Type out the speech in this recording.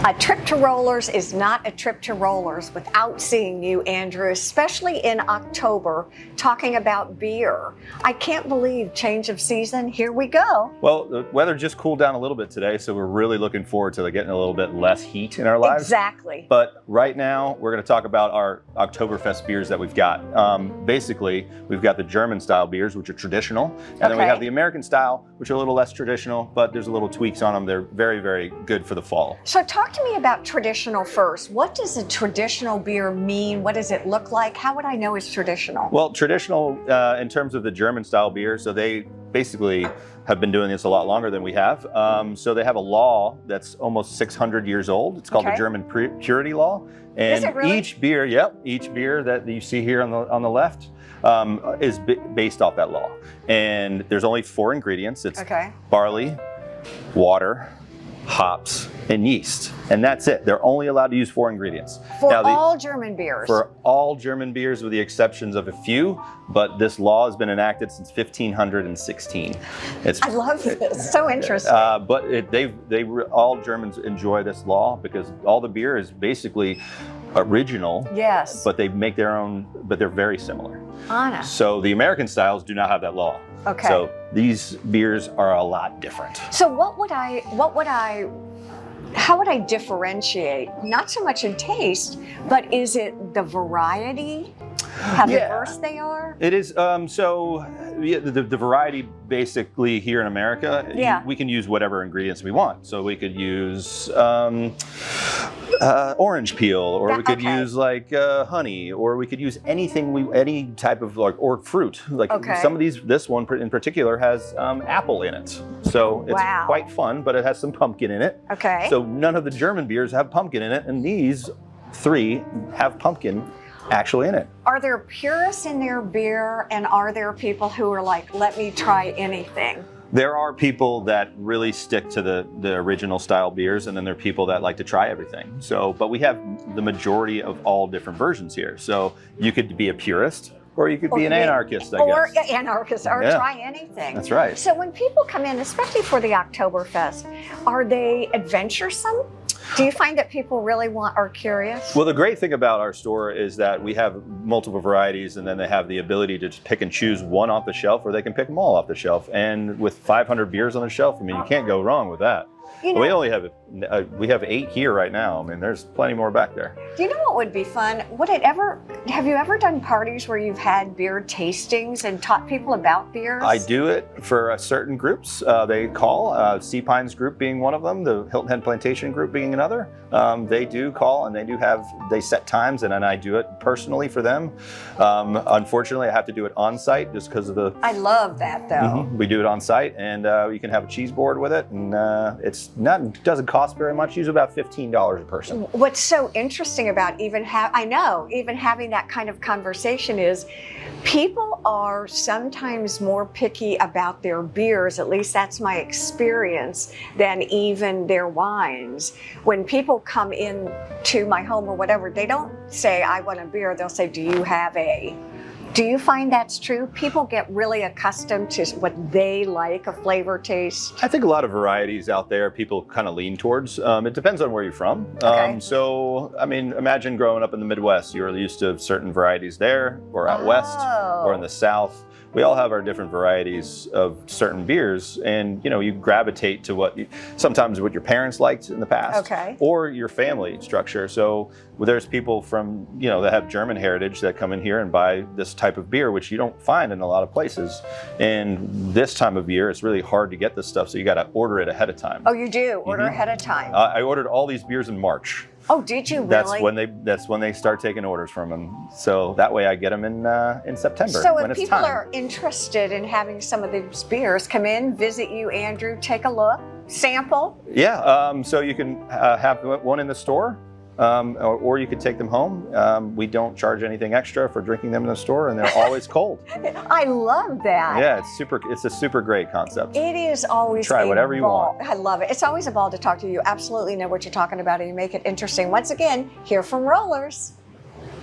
A trip to Rollers is not a trip to Rollers without seeing you, Andrew, especially in October, talking about beer. I can't believe change of season. Here we go. Well, the weather just cooled down a little bit today, so we're really looking forward to getting a little bit less heat in our lives. Exactly. But right now, we're going to talk about our Oktoberfest beers that we've got. Basically, we've got the German-style beers, which are traditional, and then we have the American-style, which are a little less traditional, but there's a little tweaks on them. They're very, very good for the fall. So talk to me about traditional first. What does a traditional beer mean? What does it look like? How would I know it's traditional? Well, traditional in terms of the German-style beer, so they basically have been doing this a lot longer than we have. So they have a law that's almost 600 years old. It's called the German Purity Law. And is it really? each beer that you see here on the left is based off that law. And there's only 4 ingredients. It's barley, water, hops, and yeast. And that's it. They're only allowed to use 4 ingredients. For all German beers? For all German beers, with the exceptions of a few, but this law has been enacted since 1516. I love this. So interesting. But all Germans enjoy this law because all the beer is basically original. Yes. But they make their own, but they're very similar. Anna. So the American styles do not have that law. Okay. So these beers are a lot different. So how would I different? Not so much in taste, but is it the variety? How diverse they are? It is. The variety basically here in America, we can use whatever ingredients we want. So we could use orange peel, or we could use honey, or we could use anything, any type of or fruit. Some of these, this one in particular has apple in it. So it's quite fun, but it has some pumpkin in it. Okay. So none of the German beers have pumpkin in it, and these 3 have pumpkin actually in it. Are there purists in their beer, and are there people who are like, let me try anything? There are people that really stick to the original style beers, and then there are people that like to try everything. But we have the majority of all different versions here. So you could be a purist, or you could be an anarchist, I guess. Or try anything. That's right. So when people come in, especially for the Oktoberfest, are they adventuresome? Do you find that people really are curious? Well, the great thing about our store is that we have multiple varieties, and then they have the ability to just pick and choose one off the shelf, or they can pick them all off the shelf. And with 500 beers on the shelf, I mean, you can't go wrong with that. We only have we have 8 here right now. I mean, there's plenty more back there. Do you know what would be fun? Have you ever done parties where you've had beer tastings and taught people about beers? I do it for certain groups. They call, Sea Pines group being one of them, the Hilton Head Plantation group being another. They do call, and they set times, and then I do it personally for them. Unfortunately, I have to do it on site just because of the... I love that though. We do it on site, and you can have a cheese board with it, and doesn't cost very much. Usually about $15 a person. What's so interesting about even having that kind of conversation is people are sometimes more picky about their beers, at least that's my experience, than even their wines. When people come in to my home or whatever, they don't say, I want a beer, they'll say, do you have a... Do you find that's true? People get really accustomed to what they like, a flavor taste? I think a lot of varieties out there people kind of lean towards. It depends on where you're from. So, I mean, imagine growing up in the Midwest. You're used to certain varieties there, or out west, or in the South. We all have our different varieties of certain beers, and you gravitate to sometimes what your parents liked in the past, or your family structure. So there's people from that have German heritage that come in here and buy this type of beer, which you don't find in a lot of places. And this time of year, it's really hard to get this stuff, so you got to order it ahead of time. Oh, you do order ahead of time. I ordered all these beers in March. Oh, did you really? That's when they start taking orders from them. So that way I get them in September. So if people are interested in having some of these beers, come in, visit you, Andrew, take a look, sample. Yeah, so you can have one in the store. Or you could take them home. We don't charge anything extra for drinking them in the store, and they're always cold. I love that. Yeah, it's a super great concept. It is always try whatever you want. I love it. It's always a ball to talk to you. You absolutely know what you're talking about, and you make it interesting. Once again, here from Rollers.